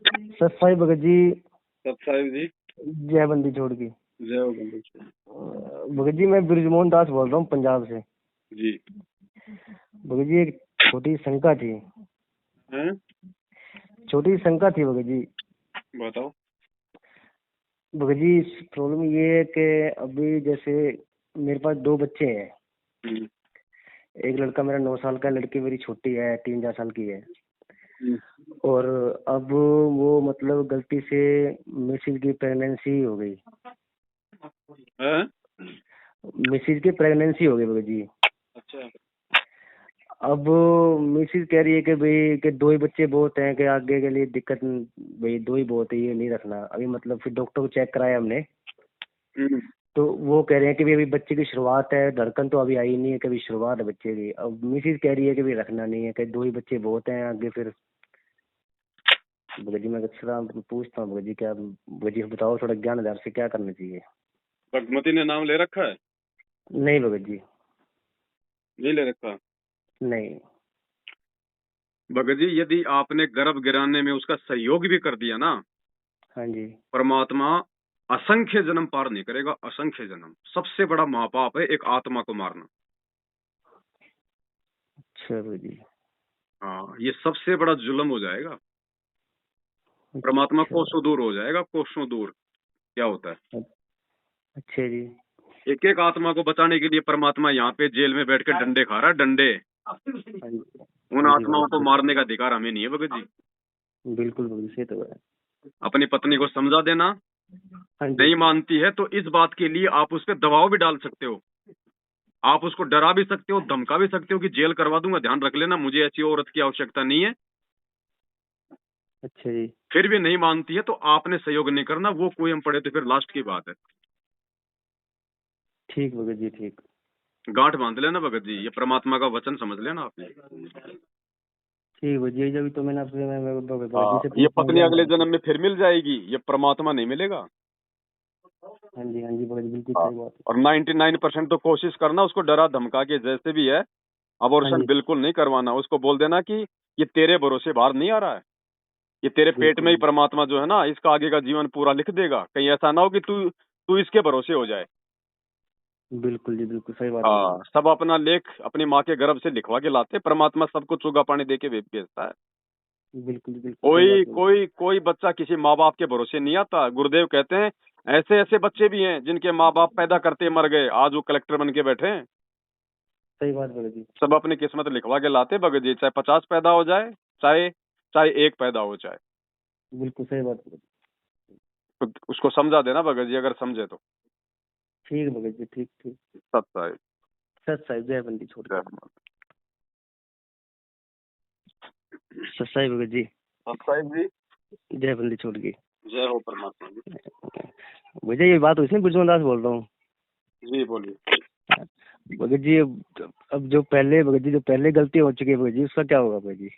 सत साई भगत जी। सत साहिब जी। जय बंदी छोड़ की। जय हो बंदी छोड़। भगत जी मैं ब्रिजमोहन दास बोल रहा हूँ पंजाब से। जी। भगत जी एक छोटी शंका थी। हैं? छोटी शंका थी भगत जी। बताओ। भगत जी प्रॉब्लम ये है कि अभी जैसे मेरे पास 2 बच्चे हैं। एक लड़का मेरा 9 साल का, लड़की मेरी छोटी है 3-4 साल की है। और अब वो मतलब गलती से मिसिज की प्रेगनेंसी हो गई। मिसिज की प्रेगनेंसी हो गई भगत जी। अच्छा। अब मिसिज कह रही है कि भाई कि 2 ही बच्चे बहुत हैं, कि आगे के लिए दिक्कत, भाई 2 ही बहुत है, ये नहीं रखना अभी। मतलब फिर डॉक्टर को चेक कराया हमने, तो वो कह रहे हैं कि भाई अभी बच्चे की शुरुआत है, धड़कन तो अभी आई नहीं है, कि अभी शुरुआत है बच्चे की। अब मिसिज कह रही है कि भाई रखना नहीं है, कि 2 ही बच्चे बहुत हैं आगे फिर। भगत जी मैं थोड़ा पूछता हूँ भगत जी, क्या भगत जी बताओ थोड़ा ज्ञान आधार से क्या करना चाहिए। बागमती ने नाम ले रखा है? नहीं भगत जी। नहीं ले रखा। नहीं। भगत जी यदि आपने गर्भ गिराने में उसका सहयोग भी कर दिया ना, हाँ जी। परमात्मा असंख्य जन्म पार नहीं करेगा। असंख्य जन्म। सबसे बड़ा महापाप है एक आत्मा को मारना। अच्छा भगत जी। हाँ, ये सबसे बड़ा जुल्म हो जाएगा। परमात्मा अच्छा। कोसों दूर हो जाएगा, कोसों दूर। क्या होता है? अच्छा जी। एक एक आत्मा को बचाने के लिए परमात्मा यहाँ पे जेल में बैठ कर डंडे खा रहा है, डंडे। हाँ जी। उन हाँ जी आत्माओं भगत को जी। मारने का अधिकार हमें नहीं है भगत जी। बिल्कुल भगत जी, सही तो है। अपनी पत्नी को समझा देना। हाँ जी। नहीं मानती है तो इस बात के लिए आप उस पर दबाव भी डाल सकते हो। आप उसको डरा भी सकते हो, धमका भी सकते हो कि जेल करवा दूंगा, ध्यान रख लेना, मुझे ऐसी औरत की आवश्यकता नहीं है। अच्छा जी। फिर भी नहीं मानती है तो आपने सहयोग नहीं करना। वो कोई हम पड़े तो फिर लास्ट की बात है। ठीक भगत जी ठीक। गांठ बांध लेना भगत जी, ये परमात्मा का वचन समझ लेना आपने। ठीक भगत जी, जब तो मैंने आपसे मैं भगत जी हाँ, से ये पूछता हूँ पत्नी ज्ञान अगले आधार से। जन्म में फिर मिल जाएगी, ये परमात्मा नहीं मिलेगा। हाँ जी भगत जी, बिल्कुल हाँ, सही बात है। और 99% तो कोशिश करना उसको डरा धमका के जैसे भी है, हाँ अबॉर्शन जी। बिल्कुल नहीं करवाना। उसको बोल देना कि ये तेरे भरोसे बाहर नहीं आ रहा है, ये तेरे पेट में ही बिल्कुल परमात्मा जो है ना, इसका आगे का जीवन पूरा लिख देगा। कहीं ऐसा ना हो कि तू तू इसके भरोसे हो जाए। बिल्कुल जी, बिल्कुल सही बात बोली। हाँ, सब अपना लेख अपनी माँ के गर्भ से लिखवा के लाते। परमात्मा सबको चूगा पानी दे के भेजता है। बिल्कुल जी, बिल्कुल सही कोई बात बोली। कोई कोई बच्चा किसी माँ बाप के भरोसे नहीं आता। गुरुदेव कहते हैं ऐसे ऐसे बच्चे भी हैं जिनके माँ बाप पैदा करते मर गए, आज वो कलेक्टर बन के बैठे हैं। सही बात भगत जी। सब अपनी किस्मत लिखवा के लाते भगत जी। चाहे 50 पैदा हो जाए, चाहे चाहे एक पैदा हो जाए। बिल्कुल सही बात भगत जी। तो उसको समझा देना भगत जी, अगर समझे तो। ठीक है भगत जी, ठीक ठीक। सत साहिब। सत साहिब, जय बंदी छोड़ जय के। हनुमान। सत साहिब भगत जी। सत साहिब जी। जय बंदी छोड़ के। जय हो परमात्मा जी। भैया ये बात हुई थी, ब्रिजमोहन दास बोल रहा हूँ। जी बोलिए। भगत जी अब जो पहले भगत जी, जो पहले गलती हो चुकी है भगत जी, उसका क्या होगा भगत जी।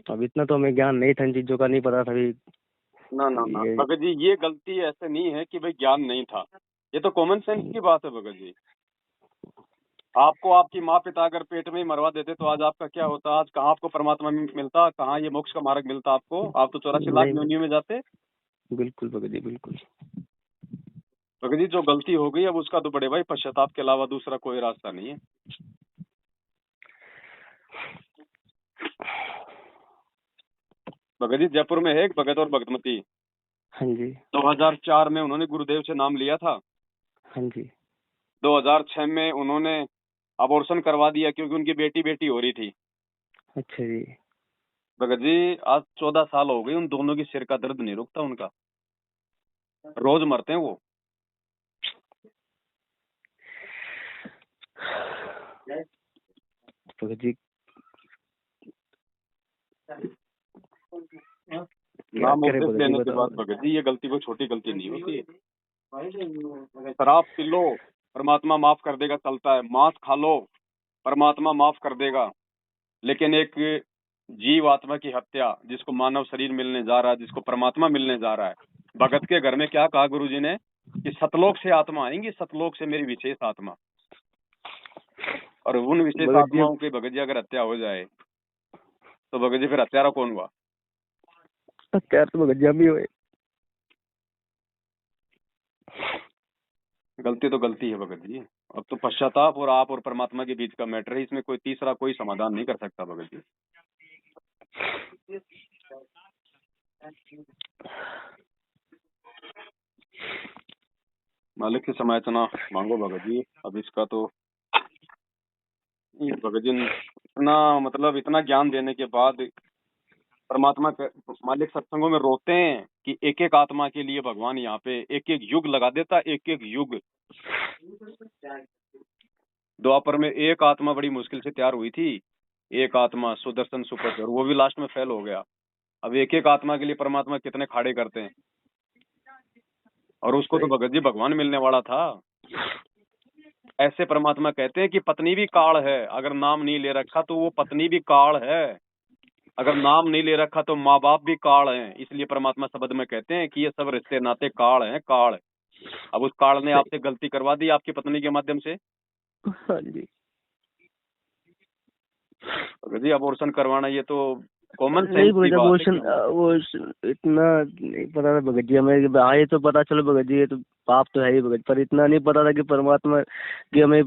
अब इतना तो हमें ज्ञान नहीं था, इन चीजों का नहीं पता था अभी। ना ना ना ये भगत जी, ये गलती ऐसे नहीं है कि भाई ज्ञान नहीं था। ये तो कॉमन सेंस की बात है भगत जी। आपको आपकी माँ पिता अगर पेट में ही मरवा देते तो आज आपका क्या होता? आज कहाँ आपको परमात्मा मिलता, कहाँ ये मोक्ष का मार्ग मिलता आपको? आप तो 84 लाख नहीं। योनियों में जाते। बिल्कुल भगत जी, बिल्कुल। भगत जी जो गलती हो गई अब उसका तो बड़े भाई पश्चाताप के अलावा दूसरा कोई रास्ता नहीं है। भगत जी जयपुर में है एक भगत और भगतमती। हाँ जी। 2004 में उन्होंने गुरुदेव से नाम लिया था। हाँ जी। 2006 में उन्होंने अबॉर्शन करवा दिया क्योंकि उनकी बेटी बेटी हो रही थी। अच्छा जी। भगत जी आज 14 साल हो गई, उन दोनों की सिर का दर्द नहीं रुकता उनका। रोज मरते हैं वो। भगत जी क्या नाम करे उपदेश भगत जी, लेने के बताओ। बाद भगत जी ये गलती कोई छोटी गलती नहीं होती है। शराब पी लो, परमात्मा माफ कर देगा, चलता है। मांस खा लो, परमात्मा माफ कर देगा। लेकिन एक जीव आत्मा की हत्या, जिसको मानव शरीर मिलने जा रहा है, जिसको परमात्मा मिलने जा रहा है। भगत के घर में क्या कहा गुरुजी ने कि सतलोक से आत्मा आएंगी, सतलोक से मेरी विशेष आत्मा। और उन विशेष भगत जी आत्माओं की भगत जी अगर हत्या हो जाए तो भगत जी फिर हत्यारा कौन हुआ? खैर तो भगत जी हम ही हुए। गलती तो गलती है भगत जी। अब तो पश्चाताप और आप और परमात्मा के बीच का मैटर है, इसमें कोई तीसरा कोई समाधान नहीं कर सकता भगत जी। मालिक से समायाचना मांगो भगत जी। अब इसका तो भगत जी इतना मतलब इतना ज्ञान देने के बाद परमात्मा मालिक सत्संगों में रोते हैं कि एक एक आत्मा के लिए भगवान यहाँ पे एक एक युग लगा देता, एक एक युग। द्वापर में एक आत्मा बड़ी मुश्किल से तैयार हुई थी, एक आत्मा सुदर्शन सुपथ, और वो भी लास्ट में फेल हो गया। अब एक एक आत्मा के लिए परमात्मा कितने खाड़े करते हैं। और उसको तो भगत जी भगवान मिलने वाला था। ऐसे परमात्मा कहते हैं कि पत्नी भी काल है, अगर नाम नहीं ले रखा तो वो पत्नी भी काल है, अगर नाम नहीं ले रखा तो माँ बाप भी काल हैं। इसलिए परमात्मा शब्द में कहते हैं कि ये सब रिश्ते नाते काल हैं, काल। अब उस काल ने आपसे गलती करवा दी आपकी पत्नी के माध्यम से। हाँ जी भगत जी अबॉर्शन करवाना ये तो कॉमन नहीं सेंस की बात है। वो इतना नहीं पता था भगत जी हमें। हाँ ये तो पता चलो भगत जी, ये तो पाप तो है ही भगत, पर इतना नहीं पता था कि परमात्मा की हमें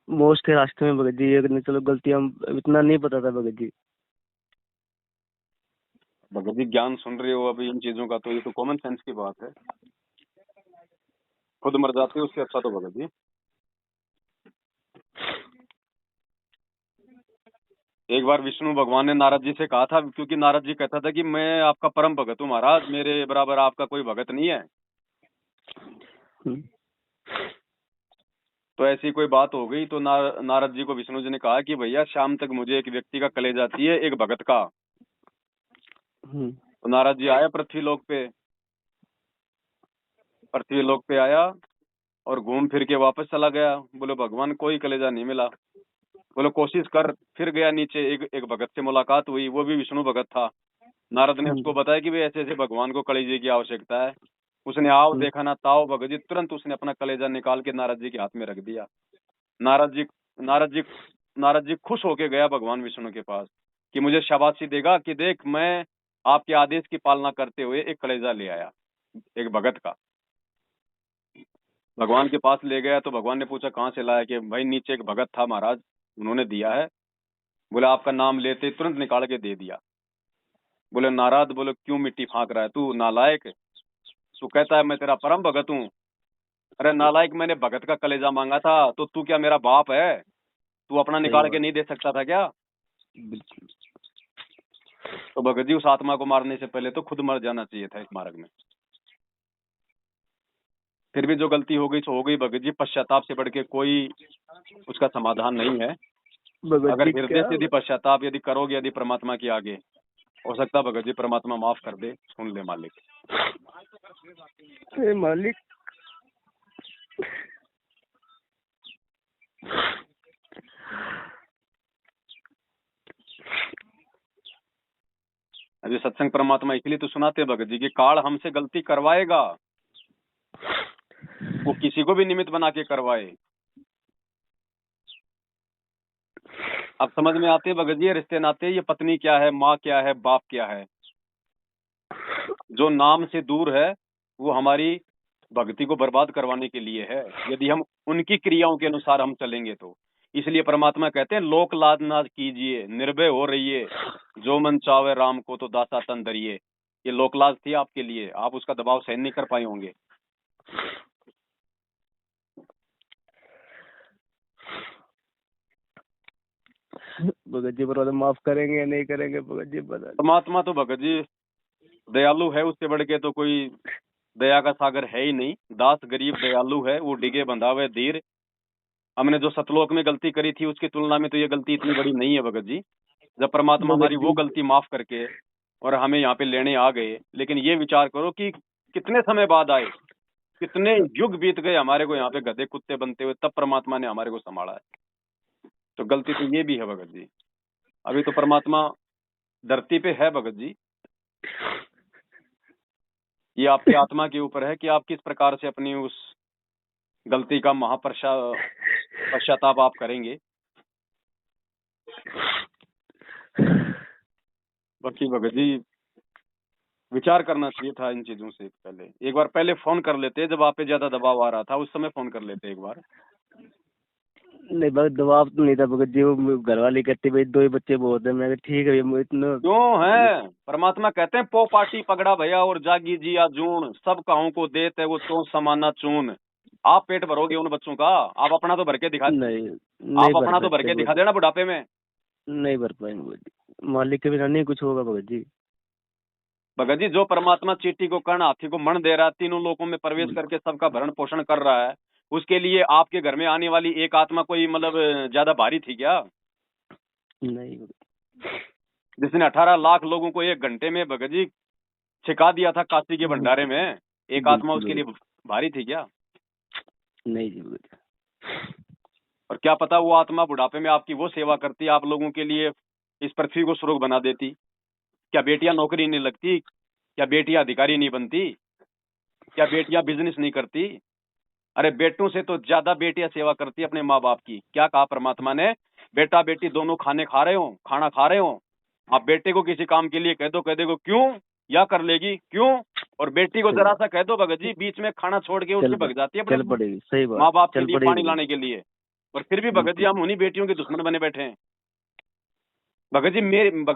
मोक्ष के रास्ते में भगत जी ये नहीं, चलो गलती हम इतना नहीं पता था भगत जी। भगत जी ज्ञान सुन रहे हो अभी इन चीजों का, तो ये तो कॉमन सेंस की बात है। खुद मर जाते हो उससे अच्छा तो भगत जी। एक बार विष्णु भगवान ने नारद जी से कहा था, क्योंकि नारद जी कहता था कि मैं आपका परम भगत हूँ महाराज, मेरे बराबर आपका कोई भगत नहीं है। तो ऐसी कोई बात हो गई तो नारद जी को विष्णु जी ने कहा कि भैया शाम तक मुझे एक व्यक्ति का कलेजा चाहिए, एक भगत का। तो नारद जी आया पृथ्वीलोक पे, पृथ्वीलोक पे आया और घूम फिर के वापस चला गया। बोले भगवान कोई कलेजा नहीं मिला। बोले कोशिश कर। फिर गया नीचे, एक भगत से मुलाकात हुई, वो भी विष्णु भगत था। नारद ने उसको बताया कि भाई ऐसे ऐसे भगवान को कलेजे की आवश्यकता है। उसने आओ देखा ना ताओ भगत जी, तुरंत उसने अपना कलेजा निकाल के नारद जी के हाथ में रख दिया। नारद जी नारद जी नारद जी खुश होके गया भगवान विष्णु के पास कि मुझे शाबाशी देगा कि देख मैं आपके आदेश की पालना करते हुए एक कलेजा ले आया, एक भगत का। भगवान के पास ले गया तो भगवान ने पूछा कहाँ से लाया, कि भाई नीचे एक भगत था महाराज, उन्होंने दिया है। बोले आपका नाम लेते तुरंत निकाल के दे दिया। बोले नारद, बोले क्यों मिट्टी फाँक रहा है तू नालायक। तू कहता है मैं तेरा परम भगत हूँ। अरे नालायक, मैंने भगत का कलेजा मांगा था तो तू क्या मेरा बाप है? तू अपना निकाल के नहीं दे सकता था क्या? तो भगत जी उस आत्मा को मारने से पहले तो खुद मर जाना चाहिए था इस मार्ग में। फिर भी जो गलती हो गई सो हो गई भगत जी, पश्चाताप से बढ़ के कोई उसका समाधान नहीं है। अगर हृदय से यदि पश्चाताप यदि करोगे यदि परमात्मा के आगे, हो सकता भगत जी परमात्मा माफ कर दे। सुन ले मालिक। मालिक अभी सत्संग परमात्मा इसलिए तो सुनाते भगत जी कि काल हमसे गलती करवाएगा, वो किसी को भी निमित्त बना के करवाए। अब समझ में आते भगत जी रिश्ते नाते, ये पत्नी क्या है, माँ क्या है, बाप क्या है। जो नाम से दूर है वो हमारी भक्ति को बर्बाद करवाने के लिए है, यदि हम उनकी क्रियाओं के अनुसार हम चलेंगे तो। इसलिए परमात्मा कहते हैं लोक लाज ना कीजिए, निर्भय हो रहिए, जो मन चावे राम को तो दासा तन धरिए। ये लोकलाज थी आपके लिए, आप उसका दबाव सहन नहीं कर पाए होंगे। भगत जी पर माफ करेंगे या नहीं करेंगे भगत जी बता। परमात्मा तो भगत जी दयालु है, उससे बढ़ के तो कोई दया का सागर है ही नहीं। दास गरीब दयालु है, वो डिगे बंधा हुए धीर। हमने जो सतलोक में गलती करी थी उसकी तुलना में तो ये गलती इतनी बड़ी नहीं है भगत जी। जब परमात्मा हमारी वो गलती माफ करके और हमें यहाँ पे लेने आ गए, लेकिन ये विचार करो कि कितने समय बाद आए, कितने युग बीत गए हमारे को यहाँ पे गधे कुत्ते बनते हुए, तब परमात्मा ने हमारे को संभाला है। तो गलती तो ये भी है भगत जी। अभी तो परमात्मा धरती पे है भगत जी, ये आपकी आत्मा के ऊपर है कि आप किस प्रकार से अपनी उस गलती का पश्चाताप आप करेंगे। बाकी भगत जी विचार करना चाहिए था इन चीजों से पहले। एक बार पहले फोन कर लेते, जब आप पे ज्यादा दबाव आ रहा था उस समय फोन कर लेते एक बार। नहीं बहुत दबाव तो नहीं था भगत जी, वो घर वाले कहते भाई 2 ही बच्चे बहुत है। मैं ठीक है भैया, इतना क्यों है? परमात्मा कहते हैं पो पाटी पगड़ा भैया और जागी जिया जून, सब काहों को देते वो तो समाना चून। आप पेट भरोगे उन बच्चों का? आप अपना तो भर के दिखा, नहीं नहीं आप भर अपना तो भर सकते के दिखा भगत जी, देना बुढ़ापे में। नहीं भर पाएंगे भगत जी, मालिक के बिना नहीं कुछ होगा भगत जी। भगत जी, जो परमात्मा चींटी को कर्ण हाथी को मण दे रहा है, तीनों लोकों में प्रवेश करके सबका भरण पोषण कर रहा है, उसके लिए आपके घर में आने वाली एक आत्मा कोई मतलब ज्यादा भारी थी क्या? नहीं जिसने 18 लाख लोगों को 1 घंटे में भगत जी छिका दिया था काशी के भंडारे में, एक आत्मा बिल्कुल उसके लिए भारी थी क्या? नहीं जी भगत जी। और क्या पता वो आत्मा बुढ़ापे में आपकी वो सेवा करती, आप लोगों के लिए इस पृथ्वी को स्वर्ग बना देती। क्या बेटियां नौकरी नहीं लगती? क्या बेटियां अधिकारी नहीं बनती? क्या बेटियां बिजनेस नहीं करती? अरे बेटों से तो ज्यादा बेटियां सेवा करती है अपने माँ बाप की। क्या कहा परमात्मा ने? बेटा बेटी दोनों खाने खा रहे हो, खाना खा रहे हो, आप बेटे को किसी काम के लिए कह दो, कह देगो क्यों, या कर लेगी क्यों, और बेटी को सही जरा बात, सा कह दो भगत जी, बीच में खाना छोड़ के उठ के भग जाती है अपने चल पड़ेगी, सही बात, माँ बाप के चल लिए पड़ेगी पानी भगत लाने के लिए। और फिर भी जी, भगत जी बिल्कुल। हम उन्हीं बेटियों के दुश्मन बने बैठे हैं। भगत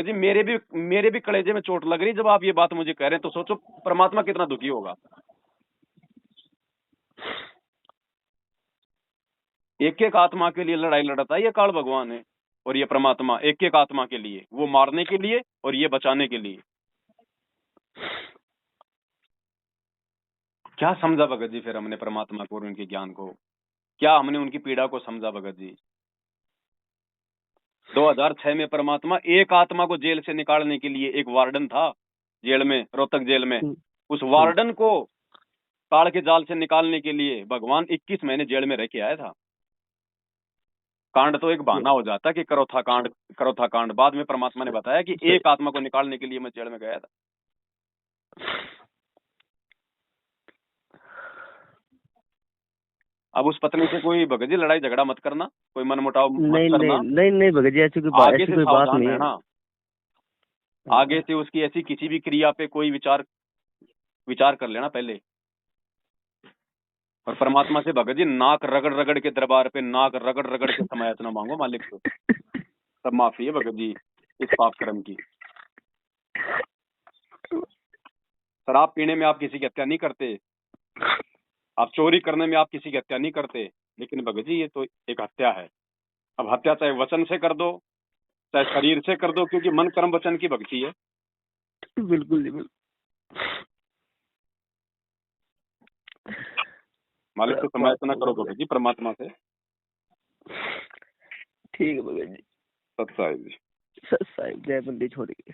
जी मेरे भी कलेजे में चोट लग रही जब आप ये बात मुझे कह रहे हैं, तो सोचो परमात्मा कितना दुखी होगा। एक एक आत्मा के लिए लड़ाई लड़ता है ये काल भगवान है, और ये परमात्मा एक एक आत्मा के लिए, वो मारने के लिए और ये बचाने के लिए। क्या समझा भगत जी फिर हमने परमात्मा को और उनके ज्ञान को? क्या हमने उनकी पीड़ा को समझा भगत जी? 2006 में परमात्मा एक आत्मा को जेल से निकालने के लिए, एक वार्डन था जेल में, रोहतक जेल में, उस वार्डन को ताड़ के जाल से निकालने के लिए भगवान 21 महीने जेल में रह के आया था। कांड तो एक बहाना हो जाता कि करो था कांड। बाद में परमात्मा ने बताया कि एक आत्मा को निकालने के लिए मैं जेल में गया था। अब उस पत्नी से कोई भगत जी लड़ाई झगड़ा मत करना, कोई मनमुटाव मत नहीं नहीं करना। नहीं नहीं भगत जी, आगे ऐसी से कोई बात सावधान नहीं है। रहना, आगे से उसकी ऐसी किसी भी क्रिया पे कोई विचार कर लेना पहले। और परमात्मा से भगत जी नाक रगड़ रगड़ के दरबार पे नाक रगड़ रगड़ के समायातना मांगो मालिक से, सब माफी है भगत जी इस पाप कर्म की। शराब पीने में आप किसी की हत्या नहीं करते, आप चोरी करने में आप किसी की हत्या नहीं करते, लेकिन भगत जी ये तो एक हत्या है। अब हत्या चाहे वचन से कर दो चाहे शरीर से कर दो, क्योंकि मन कर्म वचन की भक्ति है। बिल्कुल जी, बिल्कुल। मालिक से समायातना करो भगत जी परमात्मा से। ठीक है भगत जी। सत्साई जी। सत साहिब, जय बंदी छोड़ के।